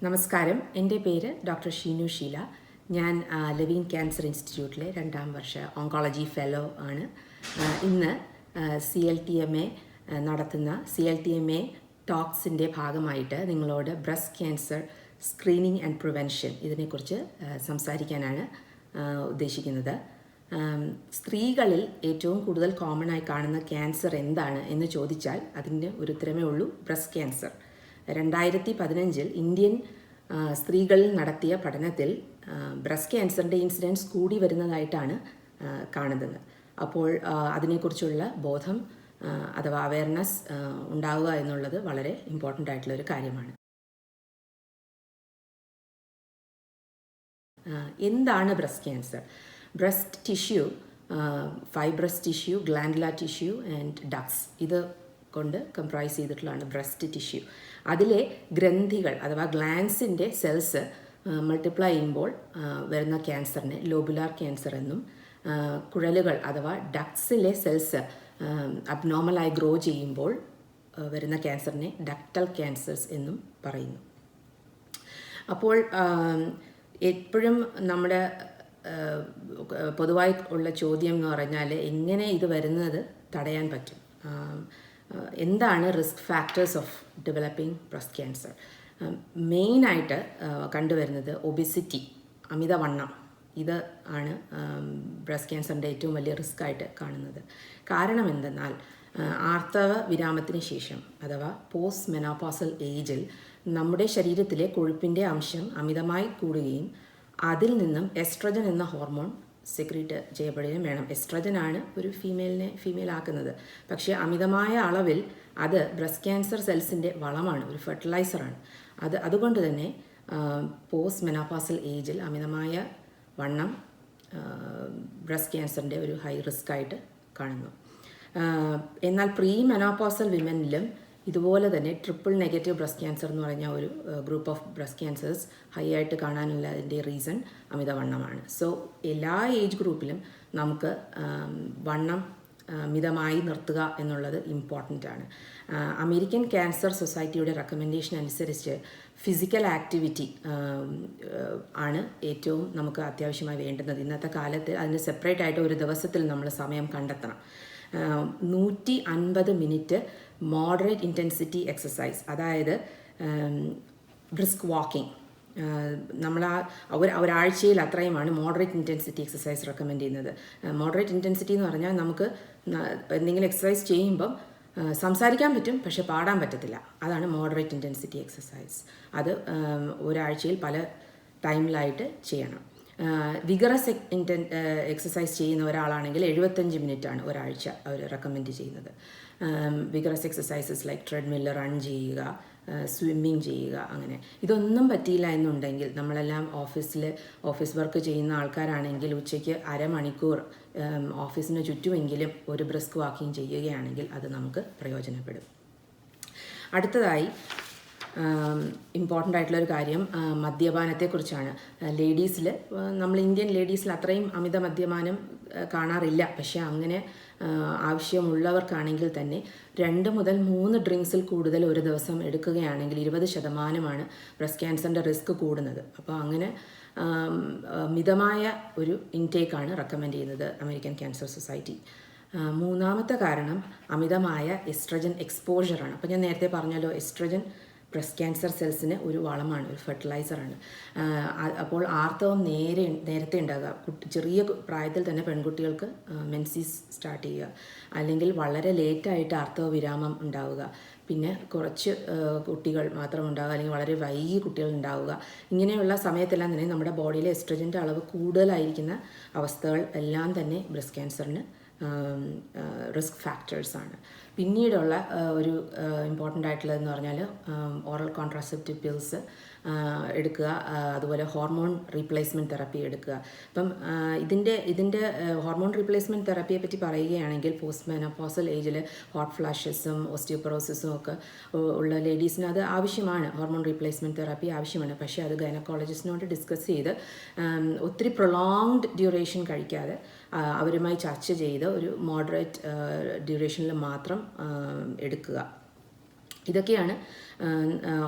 നമസ്കാരം, എൻ്റെ പേര് ഡോക്ടർ ഷീനു ഷീല. ഞാൻ ലെവീൻ ക്യാൻസർ ഇൻസ്റ്റിറ്റ്യൂട്ടിലെ 2ാം വർഷ ഓങ്കോളജി ഫെലോ ആണ്. ഇന്ന് CLTMA നടത്തുന്ന CLTMA ടോക്സിൻ്റെ ഭാഗമായിട്ട് നിങ്ങളോട് breast cancer screening and prevention ഇതിനെക്കുറിച്ച് സംസാരിക്കാനാണ് ഉദ്ദേശിക്കുന്നത്. സ്ത്രീകളിൽ ഏറ്റവും കൂടുതൽ കോമൺ ആയി കാണുന്ന ക്യാൻസർ എന്താണ് എന്ന് ചോദിച്ചാൽ അതിൻ്റെ ഒരു ഉത്തരമേ ഉള്ളൂ, ബ്രസ്റ്റ് ക്യാൻസർ. 2015 ഇന്ത്യൻ സ്ത്രീകളിൽ നടത്തിയ പഠനത്തിൽ ബ്രസ്റ്റ് ക്യാൻസറിൻ്റെ ഇൻസിഡൻസ് കൂടി വരുന്നതായിട്ടാണ് കാണുന്നത്. അപ്പോൾ അതിനെക്കുറിച്ചുള്ള ബോധം അഥവാ അവയർനെസ് ഉണ്ടാവുക എന്നുള്ളത് വളരെ ഇമ്പോർട്ടൻ്റ് ആയിട്ടുള്ളൊരു കാര്യമാണ്. എന്താണ് breast cancer? Breast tissue, fibrous tissue, glandular tissue and ducts ഇത് കൊണ്ട് കംപ്രൈസ് ചെയ്തിട്ടുള്ളതാണ് ബ്രസ്റ്റ് ടിഷ്യൂ. അതിലെ ഗ്രന്ഥികൾ അഥവാ ഗ്ലാൻസിൻ്റെ സെൽസ് മൾട്ടിപ്ലൈ ചെയ്യുമ്പോൾ വരുന്ന ക്യാൻസറിനെ ലോബുലാർ ക്യാൻസർ എന്നും, കുഴലുകൾ അഥവാ ഡക്സിലെ സെൽസ് അബ്നോർമലായി ഗ്രോ ചെയ്യുമ്പോൾ വരുന്ന ക്യാൻസറിനെ ഡക്ടൽ ക്യാൻസേഴ്സ് എന്നും പറയുന്നു. അപ്പോൾ എപ്പോഴും നമ്മുടെ പൊതുവായി ഉള്ള ചോദ്യം എന്ന് പറഞ്ഞാൽ എങ്ങനെ ഇത് വരുന്നത് തടയാൻ പറ്റും? എന്താണ് risk factors of developing breast cancer? മെയിനായിട്ട് കണ്ടുവരുന്നത് ഒബിസിറ്റി, അമിതവണ്ണം. ഇത് ആണ് ബ്രസ്റ്റ് ക്യാൻസറിൻ്റെ ഏറ്റവും വലിയ റിസ്ക് ആയിട്ട് കാണുന്നത്. കാരണം എന്തെന്നാൽ ആർത്തവ വിരാമത്തിന് ശേഷം അഥവാ പോസ്റ്റ് മെനോപോസൽ ഏജിൽ നമ്മുടെ ശരീരത്തിലെ കൊഴുപ്പിൻ്റെ അംശം അമിതമായി കൂടുകയും അതിൽ നിന്നും എസ്ട്രജൻ എന്ന ഹോർമോൺ സെക്രീറ്റ് ചെയ്യപ്പെടുകയും വേണം. എസ്ട്രജനാണ് ഒരു ഫീമെയിൽ ആക്കുന്നത്. പക്ഷേ അമിതമായ അളവിൽ അത് ബ്രസ്റ്റ് ക്യാൻസർ സെൽസിൻ്റെ വളമാണ്, ഒരു ഫെർട്ടിലൈസറാണ്. അതുകൊണ്ട് തന്നെ പോസ്റ്റ് മെനോപോസൽ ഏജിൽ അമിതമായ വണ്ണം ബ്രസ്റ്റ് ക്യാൻസറിൻ്റെ ഒരു ഹൈ റിസ്ക് ആയിട്ട് കാണുന്നു. എന്നാൽ പ്രീ മെനോപോസൽ വിമനിലും ഇതുപോലെ തന്നെ ട്രിപ്പിൾ നെഗറ്റീവ് ബ്രസ്റ്റ് ക്യാൻസർ എന്ന് പറഞ്ഞ ഒരു group of breast cancers high ആയിട്ട് കാണാനുള്ളതിൻ്റെ റീസൺ അമിതവണ്ണമാണ്. സോ എല്ലാ ഏജ് ഗ്രൂപ്പിലും നമുക്ക് വണ്ണം മിതമായി നിർത്തുക എന്നുള്ളത് ഇമ്പോർട്ടൻ്റ് ആണ്. അമേരിക്കൻ ക്യാൻസർ സൊസൈറ്റിയുടെ റെക്കമെൻഡേഷൻ അനുസരിച്ച് ഫിസിക്കൽ ആക്ടിവിറ്റി ആണ് ഏറ്റവും നമുക്ക് അത്യാവശ്യമായി വേണ്ടുന്നത്. ഇന്നത്തെ കാലത്ത് അതിന് സെപ്പറേറ്റ് ആയിട്ട് ഒരു ദിവസത്തിൽ നമ്മൾ സമയം കണ്ടെത്തണം. 150 മിനിറ്റ് മോഡറേറ്റ് ഇൻറ്റൻസിറ്റി എക്സസൈസ്, അതായത് ബ്രിസ്ക് വാക്കിംഗ്, നമ്മൾ ഒരാഴ്ചയിൽ അത്രയുമാണ് മോഡറേറ്റ് ഇൻറ്റൻസിറ്റി എക്സസൈസ് റെക്കമെൻഡ് ചെയ്യുന്നത്. മോഡറേറ്റ് ഇൻറ്റൻസിറ്റി എന്ന് പറഞ്ഞാൽ നമുക്ക് എന്തെങ്കിലും എക്സസൈസ് ചെയ്യുമ്പം സംസാരിക്കാൻ പറ്റും, പക്ഷെ പാടാൻ പറ്റത്തില്ല. അതാണ് മോഡറേറ്റ് ഇൻറ്റൻസിറ്റി എക്സസൈസ്. അത് ഒരാഴ്ചയിൽ പല ടൈമിലായിട്ട് ചെയ്യണം. വിഗറസ് എക്സസൈസ് ചെയ്യുന്ന ഒരാളാണെങ്കിൽ 75 മിനിറ്റാണ് ഒരാഴ്ച അവർ റെക്കമെൻഡ് ചെയ്യുന്നത്. Vigorous exercises like treadmill run ചെയ്യുക, സ്വിമ്മിങ് ചെയ്യുക, അങ്ങനെ. ഇതൊന്നും പറ്റിയില്ല എന്നുണ്ടെങ്കിൽ നമ്മളെല്ലാം ഓഫീസ് വർക്ക് ചെയ്യുന്ന ആൾക്കാരാണെങ്കിൽ ഉച്ചയ്ക്ക് അരമണിക്കൂർ ഓഫീസിന് ചുറ്റുമെങ്കിലും ഒരു ബ്രിസ്ക് വാക്കിംഗ് ചെയ്യുകയാണെങ്കിൽ അത് നമുക്ക് പ്രയോജനപ്പെടും. അടുത്തതായി ഇമ്പോർട്ടൻ്റ് ആയിട്ടുള്ളൊരു കാര്യം മദ്യപാനത്തെക്കുറിച്ചാണ്. ലേഡീസിൽ, നമ്മൾ ഇന്ത്യൻ ലേഡീസിൽ അത്രയും അമിത മദ്യപാനം കാണാറില്ല. പക്ഷേ അങ്ങനെ ആവശ്യമുള്ളവർക്കാണെങ്കിൽ തന്നെ 2 മുതൽ 3 ഡ്രിങ്ക്സിൽ കൂടുതൽ ഒരു ദിവസം എടുക്കുകയാണെങ്കിൽ 20% ബ്രസ്റ്റ് ക്യാൻസറിൻ്റെ റിസ്ക് കൂടുന്നത്. അപ്പോൾ അങ്ങനെ മിതമായ ഒരു ഇൻടേക്കാണ് റെക്കമെൻഡ് ചെയ്യുന്നത് അമേരിക്കൻ ക്യാൻസർ സൊസൈറ്റി. മൂന്നാമത്തെ കാരണം അമിതമായ എസ്ട്രജൻ എക്സ്പോഷറാണ്. അപ്പോൾ ഞാൻ നേരത്തെ പറഞ്ഞല്ലോ, എസ്ട്രജൻ ബ്രസ്റ്റ് ക്യാൻസർ സെൽസിന് ഒരു വളമാണ്, ഒരു ഫെർട്ടിലൈസറാണ്. അപ്പോൾ ആർത്തവം നേരത്തെ ഉണ്ടാകുക, ചെറിയ പ്രായത്തിൽ തന്നെ പെൺകുട്ടികൾക്ക് മെൻസീസ് സ്റ്റാർട്ട് ചെയ്യുക, അല്ലെങ്കിൽ വളരെ ലേറ്റായിട്ട് ആർത്തവ വിരാമം ഉണ്ടാവുക, പിന്നെ കുറച്ച് കുട്ടികൾ മാത്രം ഉണ്ടാവുക, അല്ലെങ്കിൽ വളരെ വൈകി കുട്ടികൾ ഉണ്ടാവുക. ഇങ്ങനെയുള്ള സമയത്തെല്ലാം തന്നെ നമ്മുടെ ബോഡിയിലെ എസ്ട്രജൻ്റെ അളവ് കൂടുതലായിരിക്കുന്ന അവസ്ഥകൾ എല്ലാം തന്നെ ബ്രസ്റ്റ് ക്യാൻസറിന് റിസ്ക് ഫാക്ടേഴ്സാണ്. പിന്നീടുള്ള ഒരു ഇമ്പോർട്ടൻ്റ് ആയിട്ടുള്ളതെന്ന് പറഞ്ഞാൽ ഓറൽ കോൺട്രാസെപ്റ്റീവ് പിൽസ് എടുക്കുക, അതുപോലെ ഹോർമോൺ റീപ്ലേസ്മെൻറ്റ് തെറാപ്പി എടുക്കുക. ഇപ്പം ഇതിൻ്റെ ഹോർമോൺ റീപ്ലേസ്മെൻറ്റ് തെറാപ്പിയെ പറ്റി പറയുകയാണെങ്കിൽ പോസ്റ്റ് മെനോപോസൽ ഏജിൽ ഹോട്ട് ഫ്ലാഷസും ഓസ്റ്റിയോപൊറോസിസും ഒക്കെ ഉള്ള ലേഡീസിന് അത് ആവശ്യമാണ്, ഹോർമോൺ റീപ്ലേസ്മെൻറ്റ് തെറാപ്പി ആവശ്യമാണ്. പക്ഷേ അത് ഗൈനക്കോളജിസ്റ്റിനോട് ഡിസ്കസ് ചെയ്ത് ഒത്തിരി പ്രൊലോങ്ഡ് ഡ്യൂറേഷൻ കഴിക്കാതെ അവരുമായി ചർച്ച ചെയ്ത് ഒരു മോഡറേറ്റ് ഡ്യൂറേഷനിൽ മാത്രം എടുക്കുക. ഇതൊക്കെയാണ്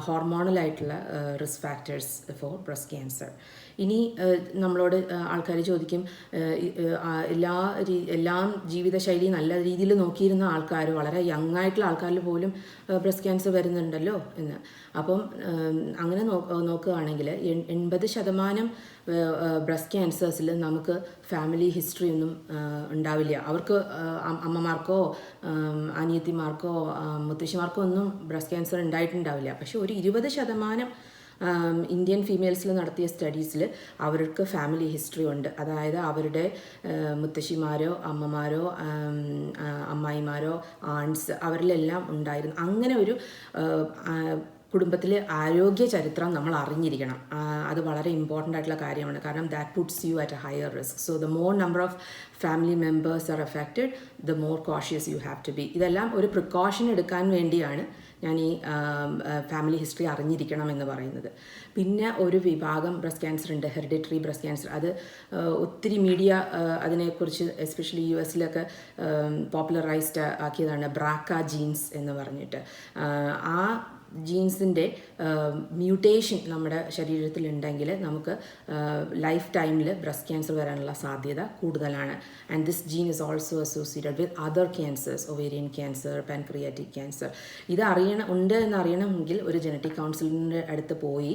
ഹോർമോണലായിട്ടുള്ള risk factors for breast cancer. ഇനി നമ്മളോട് ആൾക്കാർ ചോദിക്കും, എല്ലാം ജീവിതശൈലി നല്ല രീതിയിൽ നോക്കിയിരുന്ന ആൾക്കാർ, വളരെ യങ് ആയിട്ടുള്ള ആൾക്കാരിൽ പോലും ബ്രസ്റ്റ് ക്യാൻസർ വരുന്നുണ്ടല്ലോ എന്ന്. അപ്പം അങ്ങനെ നോക്കുകയാണെങ്കിൽ 80% ബ്രസ്റ്റ് ക്യാൻസേഴ്സിൽ നമുക്ക് ഫാമിലി ഹിസ്റ്ററി ഒന്നും ഉണ്ടാവില്ല. അവർക്ക് അമ്മമാർക്കോ അനിയത്തിമാർക്കോ മുത്തശ്ശിമാർക്കോ ഒന്നും ബ്രസ്റ്റ് ക്യാൻസർ ഉണ്ടായിട്ടുണ്ടാവില്ല. പക്ഷേ ഒരു 20% ഇന്ത്യൻ ഫീമെയിൽസിൽ നടത്തിയ സ്റ്റഡീസിൽ അവർക്ക് ഫാമിലി ഹിസ്റ്ററി ഉണ്ട്. അതായത് അവരുടെ മുത്തശ്ശിമാരോ അമ്മമാരോ അമ്മായിമാരോ ആൺസ് അവരിലെല്ലാം ഉണ്ടായിരുന്നു. അങ്ങനെ ഒരു കുടുംബത്തിലെ ആരോഗ്യ ചരിത്രം നമ്മൾ അറിഞ്ഞിരിക്കണം. അത് വളരെ ഇമ്പോർട്ടൻ്റ് ആയിട്ടുള്ള കാര്യമാണ്. കാരണം that puts you at a higher risk. So the more number of family members are affected, the more cautious you have to be. ഇതെല്ലാം ഒരു പ്രിക്കോഷൻ എടുക്കാൻ വേണ്ടിയാണ് ഞാൻ ഈ ഫാമിലി ഹിസ്റ്ററി അറിഞ്ഞിരിക്കണം എന്ന് പറയുന്നത്. പിന്നെ ഒരു വിഭാഗം ബ്രസ്റ്റ് ക്യാൻസർ ഉണ്ട്, ഹെറിഡിറ്ററി ബ്രസ്റ്റ് ക്യാൻസർ. അത് ഒത്തിരി മീഡിയ അതിനെക്കുറിച്ച് എസ്പെഷ്യലി US പോപ്പുലറൈസ്ഡ് ആക്കിയതാണ് ബ്രാക്ക ജീൻസ് എന്ന് പറഞ്ഞിട്ട്. ആ ജീൻസിൻ്റെ മ്യൂട്ടേഷൻ നമ്മുടെ ശരീരത്തിലുണ്ടെങ്കിൽ നമുക്ക് ലൈഫ് ടൈമിൽ ബ്രസ്റ്റ് ക്യാൻസർ വരാനുള്ള സാധ്യത കൂടുതലാണ്. And this gene is also associated with other cancers, ovarian cancer, pancreatic cancer. ഇത് ഉണ്ട് എന്നറിയണമെങ്കിൽ ഒരു ജനറ്റിക് കൗൺസിലിൻ്റെ അടുത്ത് പോയി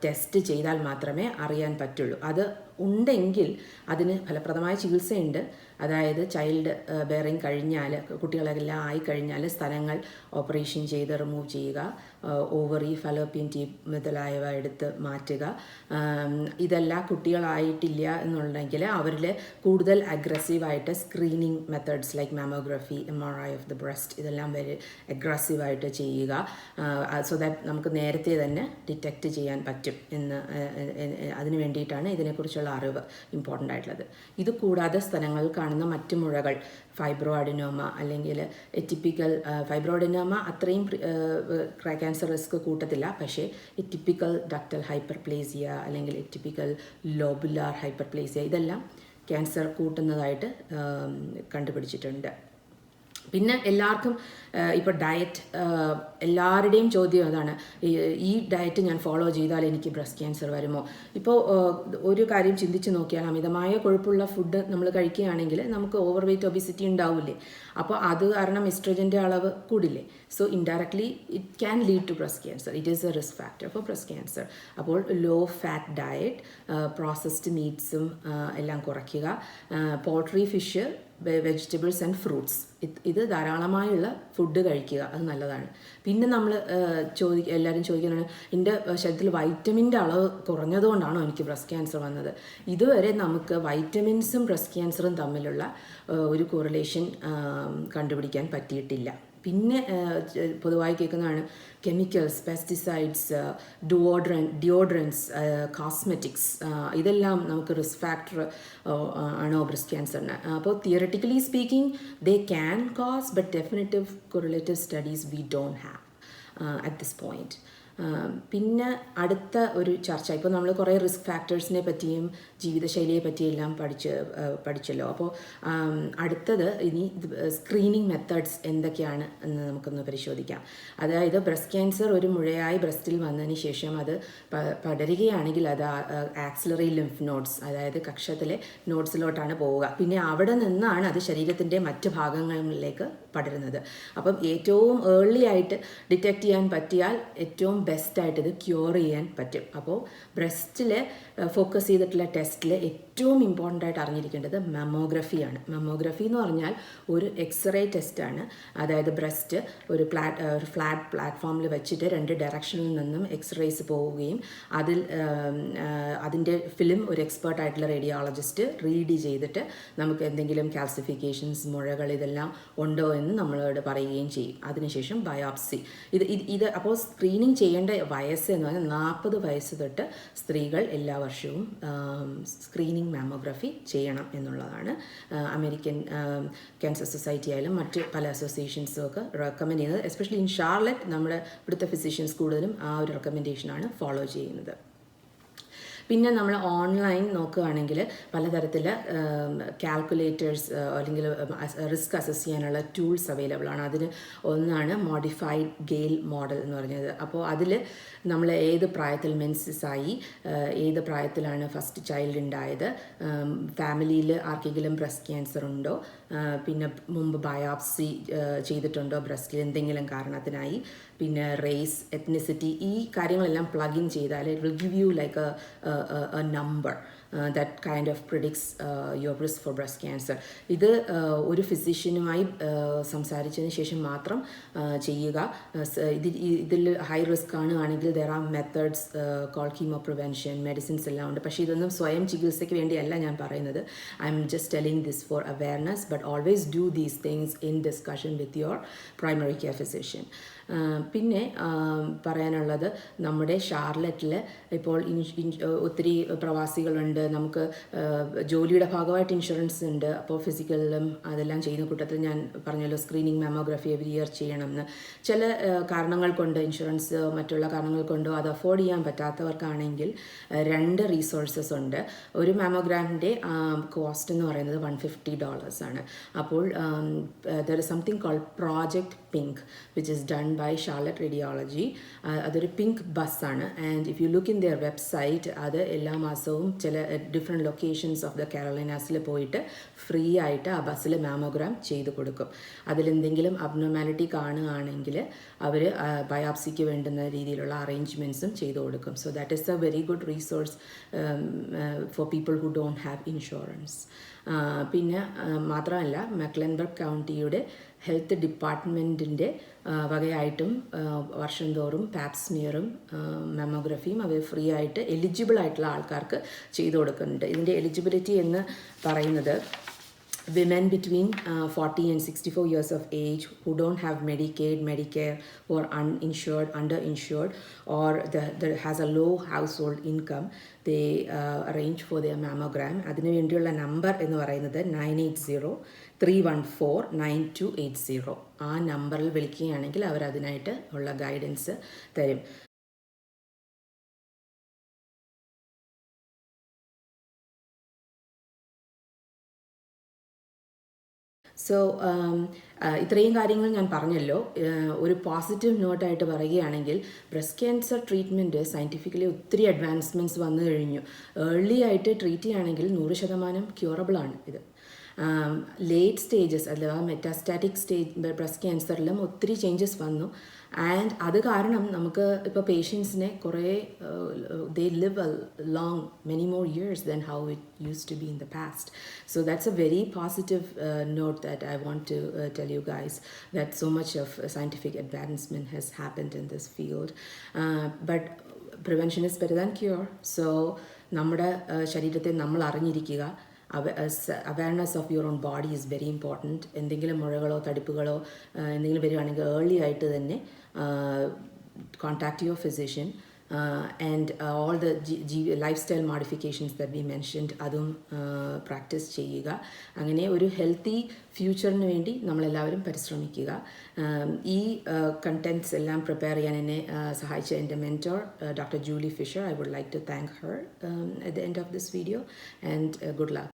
ടെസ്റ്റ് ചെയ്താൽ മാത്രമേ അറിയാൻ പറ്റുള്ളൂ. അത് ഉണ്ടെങ്കിൽ അതിന് ഫലപ്രദമായ ചികിത്സയുണ്ട്. അതായത് ചൈൽഡ് ബെയറിങ് കഴിഞ്ഞാൽ, കുട്ടികളെല്ലാം ആയിക്കഴിഞ്ഞാൽ സ്ഥലങ്ങൾ ഓപ്പറേഷൻ ചെയ്ത് റിമൂവ് ചെയ്യുക, ഓവറി, ഫലോപ്പിയൻ ട്യൂബ് മുതലായവ എടുത്ത് മാറ്റുക. ഇതെല്ലാം കുട്ടികളായിട്ടില്ല എന്നുണ്ടെങ്കിൽ അവരിൽ കൂടുതൽ അഗ്രസീവായിട്ട് screening methods like mammography, MRI of the breast, ഇതെല്ലാം വരെ അഗ്രസീവായിട്ട് ചെയ്യുക. സോ ദാറ്റ് നമുക്ക് നേരത്തെ തന്നെ ഡിറ്റക്റ്റ് ചെയ്യാൻ പറ്റും അതിന് വേണ്ടിയിട്ടാണ് ഇതിനെക്കുറിച്ചുള്ള അറിവ് ഇമ്പോർട്ടൻ്റ് ആയിട്ടുള്ളത്. ഇത് കൂടാതെ സ്ഥലങ്ങളിൽ കാണുന്ന മറ്റ് മുഴകൾ, ഫൈബ്രോ അഡിനോമ അല്ലെങ്കിൽ എറ്റിപ്പിക്കൽ ഫൈബ്രോഅഡിനോമ അത്രയും ക്യാൻസർ റിസ്ക് കൂട്ടത്തില്ല. പക്ഷേ എറ്റിപ്പിക്കൽ ഡക്ടൽ ഹൈപ്പർപ്ലേസിയ അല്ലെങ്കിൽ എറ്റിപ്പിക്കൽ ലോബുലാർ ഹൈപ്പർപ്ലേസിയ ഇതെല്ലാം ക്യാൻസർ കൂട്ടുന്നതായിട്ട് കണ്ടുപിടിച്ചിട്ടുണ്ട്. പിന്നെ എല്ലാവർക്കും ഇപ്പോൾ ഡയറ്റ്, എല്ലാവരുടെയും ചോദ്യം അതാണ്, ഈ ഡയറ്റ് ഞാൻ ഫോളോ ചെയ്താൽ എനിക്ക് ബ്രസ്റ്റ് ക്യാൻസർ വരുമോ? ഇപ്പോൾ ഒരു കാര്യം ചിന്തിച്ച് നോക്കിയാൽ, അമിതമായ കൊഴുപ്പുള്ള ഫുഡ് നമ്മൾ കഴിക്കുകയാണെങ്കിൽ നമുക്ക് ഓവർ വെയ്റ്റ്, ഒബിസിറ്റി ഉണ്ടാവില്ലേ? അപ്പോൾ അത് കാരണം എസ്ട്രോജൻ്റെ അളവ് കൂടില്ലേ? So indirectly it can lead to breast cancer. It is a risk factor for breast cancer. അപ്പോൾ ലോ ഫാറ്റ് ഡയറ്റ്, പ്രോസസ്ഡ് മീറ്റ്സും എല്ലാം കുറയ്ക്കുക, poultry, fish, vegetables and fruits, ഇത് ധാരാളമായുള്ള ഫുഡ് കഴിക്കുക, അത് നല്ലതാണ്. പിന്നെ നമ്മൾ എല്ലാവരും ചോദിക്കുന്നതാണ്, എൻ്റെ ശരീരത്തിൽ വൈറ്റമിൻ്റെ അളവ് കുറഞ്ഞതുകൊണ്ടാണോ എനിക്ക് ബ്രസ്റ്റ് ക്യാൻസർ വന്നത്? ഇതുവരെ നമുക്ക് വൈറ്റമിൻസും ബ്രസ്റ്റ് ക്യാൻസറും തമ്മിലുള്ള ഒരു കോറിലേഷൻ കണ്ടുപിടിക്കാൻ പറ്റിയിട്ടില്ല. പിന്നെ പൊതുവായി കേൾക്കുന്നതാണ് കെമിക്കൽസ്, പെസ്റ്റിസൈഡ്സ്, ഡിയോഡ്രൻസ്, കോസ്മെറ്റിക്സ്, ഇതെല്ലാം നമുക്ക് റിസ്ക് ഫാക്ടർ ആണോ ബ്രസ്റ്റ് ക്യാൻസറിന്? അപ്പോൾ theoretically speaking they can cause, but definitive correlative studies we don't have at this point. പിന്നെ അടുത്ത ഒരു ചർച്ച, ഇപ്പോൾ നമ്മൾ കുറേ റിസ്ക് ഫാക്ടേഴ്സിനെ പറ്റിയും ജീവിതശൈലിയെ പറ്റിയെല്ലാം പഠിച്ചല്ലോ. അപ്പോൾ അടുത്തത് ഇനി സ്ക്രീനിങ് മെത്തേഡ്സ് എന്തൊക്കെയാണ് എന്ന് നമുക്കൊന്ന് പരിശോധിക്കാം. അതായത് ബ്രസ്റ്റ് ക്യാൻസർ ഒരു മുഴയായി ബ്രസ്റ്റിൽ വന്നതിന് ശേഷം അത് പടരുകയാണെങ്കിൽ അത് ആക്സിലറി ലിംഫ് നോഡ്സ്, അതായത് കക്ഷത്തിലെ നോഡ്സിലോട്ടാണ് പോവുക. പിന്നെ അവിടെ നിന്നാണ് അത് ശരീരത്തിൻ്റെ മറ്റ് ഭാഗങ്ങളിലേക്ക് പടരുന്നത്. അപ്പം ഏറ്റവും ഏർലി ആയിട്ട് ഡിറ്റക്റ്റ് ചെയ്യാൻ പറ്റിയാൽ ഏറ്റവും ബെസ്റ്റായിട്ട് ഇത് ക്യൂർ ചെയ്യാൻ പറ്റും. അപ്പോൾ ബ്രസ്റ്റിൽ ഫോക്കസ് ചെയ്തിട്ടുള്ള ടെസ്റ്റിൽ ഏറ്റവും ഇമ്പോർട്ടൻ്റ് ആയിട്ട് അറിഞ്ഞിരിക്കേണ്ടത് മമ്മോഗ്രഫിയാണ്. മമ്മോഗ്രഫി എന്ന് പറഞ്ഞാൽ ഒരു എക്സ്റേ ടെസ്റ്റാണ്. അതായത് ബ്രസ്റ്റ് ഒരു ഫ്ലാറ്റ് പ്ലാറ്റ്ഫോമിൽ വെച്ചിട്ട് 2 ഡയറക്ഷനിൽ നിന്നും എക്സ്റേസ് പോവുകയും അതിൻ്റെ ഫിലിം ഒരു എക്സ്പേർട്ട് ആയിട്ടുള്ള റേഡിയോളജിസ്റ്റ് റീഡ് ചെയ്തിട്ട് നമുക്ക് എന്തെങ്കിലും കാൽസിഫിക്കേഷൻസ്, മുഴകൾ ഇതെല്ലാം ഉണ്ടോ എന്ന് നമ്മളോട് പറയുകയും ചെയ്യും. അതിനുശേഷം ബയോപ്സി. ഇത് അപ്പോൾ സ്ക്രീനിങ് ചെയ്യേണ്ട വയസ്സ് എന്ന് പറഞ്ഞാൽ 40 വയസ്സ് തൊട്ട് സ്ത്രീകൾ എല്ലാ വർഷവും സ്ക്രീനിങ് മാമോഗ്രഫി ചെയ്യണം എന്നുള്ളതാണ് അമേരിക്കൻ ക്യാൻസർ സൊസൈറ്റി ആയാലും മറ്റ് പല അസോസിയേഷൻസും ഒക്കെ റെക്കമെൻഡ് ചെയ്യുന്നത്. എസ്പെഷ്യലി ഇൻ ഷാർലറ്റ് നമ്മുടെ ഇവിടുത്തെ ഫിസിഷ്യൻസ് കൂടുതലും ആ ഒരു റെക്കമെൻഡേഷനാണ് ഫോളോ ചെയ്യുന്നത്. പിന്നെ നമ്മൾ ഓൺലൈൻ നോക്കുകയാണെങ്കിൽ പലതരത്തിൽ കാൽക്കുലേറ്റേഴ്സ് അല്ലെങ്കിൽ റിസ്ക് അസസ് ചെയ്യാനുള്ള ടൂൾസ് അവൈലബിൾ ആണ്. അതിന് ഒന്നാണ് മോഡിഫൈഡ് ഗെയിൽ മോഡൽ എന്ന് പറഞ്ഞത്. അപ്പോൾ അതിൽ നമ്മൾ ഏത് പ്രായത്തിൽ മെൻസസ്സായി, ഏത് പ്രായത്തിലാണ് ഫസ്റ്റ് ചൈൽഡ് ഉണ്ടായത്, ഫാമിലിയിൽ ആർക്കെങ്കിലും ബ്രസ്റ്റ് ക്യാൻസർ ഉണ്ടോ, പിന്നെ മുമ്പ് ബയോപ്സി ചെയ്തിട്ടുണ്ടോ ബ്രസ്റ്റിൽ എന്തെങ്കിലും കാരണത്തിനായി, പിന്നെ റേസ്, എത്നിസിറ്റി, ഈ കാര്യങ്ങളെല്ലാം പ്ലഗ് ഇൻ ചെയ്താൽ it will give you like A number that kind of predicts your risk for breast cancer. ഇത് ഒരു ഫിസിഷ്യനുമായി സംസാരിച്ചതിന് ശേഷം മാത്രം ചെയ്യുക. ഇതിൽ ഹൈ റിസ്ക് ആണെങ്കിൽ there are methods called chemo prevention, medicines എല്ലാം ഉണ്ട്. പക്ഷേ ഇതൊന്നും സ്വയം ചികിത്സയ്ക്ക് വേണ്ടിയല്ല ഞാൻ പറയുന്നത്. I am just telling this four awareness, but always do these things in discussion with your primary care physician. പിന്നെ പറയാനുള്ളത്, നമ്മുടെ ഷാർലറ്റിൽ ഇപ്പോൾ ഒത്തിരി പ്രവാസികളുണ്ട്. നമുക്ക് ജോലിയുടെ ഭാഗമായിട്ട് ഇൻഷുറൻസ് ഉണ്ട്. അപ്പോൾ ഫിസിക്കലിലും അതെല്ലാം ചെയ്യുന്ന കൂട്ടത്തിൽ ഞാൻ പറഞ്ഞല്ലോ സ്ക്രീനിങ് മാമോഗ്രാഫി എവറി ഇയർ ചെയ്യണമെന്ന്. ചില കാരണങ്ങൾ കൊണ്ട്, ഇൻഷുറൻസ് മറ്റുള്ള കാരണങ്ങൾ കൊണ്ടോ അത് അഫോർഡ് ചെയ്യാൻ പറ്റാത്തവർക്കാണെങ്കിൽ 2 റിസോഴ്സസ് ഉണ്ട്. ഒരു മാമോഗ്രാമിൻ്റെ കോസ്റ്റ് എന്ന് പറയുന്നത് $150 ആണ്. അപ്പോൾ there is something called project pink which is done by Charlotte Radiology. അതൊരു പിങ്ക് ബസ്സാണ്. And if you look in their website, അത് എല്ലാ മാസവും ചില ഡിഫറെൻറ്റ് ലൊക്കേഷൻസ് ഓഫ് ദ കാരോലിനാസിൽ പോയിട്ട് ഫ്രീ ആയിട്ട് ആ ബസ്സിൽ മാമോഗ്രാം ചെയ്ത് കൊടുക്കും. അതിലെന്തെങ്കിലും അബ്നോർമാലിറ്റി കാണുകയാണെങ്കിൽ അവർ ബയോപ്സിക്ക് വേണ്ടുന്ന രീതിയിലുള്ള അറേഞ്ച്മെൻറ്റ്സും ചെയ്തു കൊടുക്കും. So that is A very good resource for people who don't have insurance. പിന്നെ മാത്രമല്ല, മെക്ലൻബർഗ് കൗണ്ടിയുടെ ഹെൽത്ത് ഡിപ്പാർട്ട്മെൻറ്റിൻ്റെ വകയായിട്ടും വർഷം തോറും പാപ്സ്മിയറും മാമോഗ്രഫിയും അവർ ഫ്രീ ആയിട്ട് എലിജിബിൾ ആയിട്ടുള്ള ആൾക്കാർക്ക് ചെയ്തു കൊടുക്കുന്നുണ്ട്. ഇതിൻ്റെ എലിജിബിലിറ്റി എന്ന് പറയുന്നത് women between 40 and 64 years of age who don't have Medicaid, Medicare, or uninsured, underinsured, or that has a low household income, they arrange for their mammogram. അതിനു വേണ്ടിയുള്ള നമ്പർ എന്ന് പറയുന്നത് 980-314-9280. ആ നമ്പറിൽ വിളിക്കുകയാണെങ്കിൽ അവർ അതിനായിട്ട് ഉള്ള ഗൈഡൻസ് തരും. സോ ഇത്രയും കാര്യങ്ങൾ ഞാൻ പറഞ്ഞല്ലോ. ഒരു പോസിറ്റീവ് നോട്ടായിട്ട് പറയുകയാണെങ്കിൽ, ബ്രസ്റ്റ് ക്യാൻസർ ട്രീറ്റ്മെൻറ്റ് സയൻറ്റിഫിക്കലി ഒത്തിരി അഡ്വാൻസ്മെൻറ്റ്സ് വന്നു കഴിഞ്ഞു. ഏർലി ആയിട്ട് ട്രീറ്റ് ചെയ്യുകയാണെങ്കിൽ 100% ക്യൂറബിൾ ആണ് ഇത്. ലേറ്റ് സ്റ്റേജസ് അഥവാ മെറ്റാസ്റ്റാറ്റിക് സ്റ്റേജ് ബ്രസ്റ്റ് ക്യാൻസറിലും ഒത്തിരി ചേഞ്ചസ് വന്നു. ആൻഡ് അത് കാരണം നമുക്ക് ഇപ്പോൾ പേഷ്യൻസിനെ കുറേ they live long many more years than how it use to be in the past. So that's a very positive note that I want to tell you guys, that so much of scientific advancement has happened in this field. But prevention is better than cure. So നമ്മുടെ ശരീരത്തെ നമ്മൾ അറിഞ്ഞിരിക്കുക. Awareness of your own body is very important. എന്തെങ്കിലും മുഴകളോ തടിപ്പുകളോ എന്തെങ്കിലും വരികയാണെങ്കിൽ early ആയിട്ട് തന്നെ contact your physician. And all the lifestyle modifications that we mentioned, അതും പ്രാക്ടീസ് ചെയ്യുക. അങ്ങനെ ഒരു ഹെൽത്തി ഫ്യൂച്ചറിന് വേണ്ടി നമ്മളെല്ലാവരും പരിശ്രമിക്കുക. ഈ കണ്ടൻറ്റ്സ് എല്ലാം പ്രിപ്പയർ ചെയ്യാൻ എന്നെ സഹായിച്ച എൻ്റെ mentor doctor Julie Fisher, I would like to thank her at the end of this video, and good luck.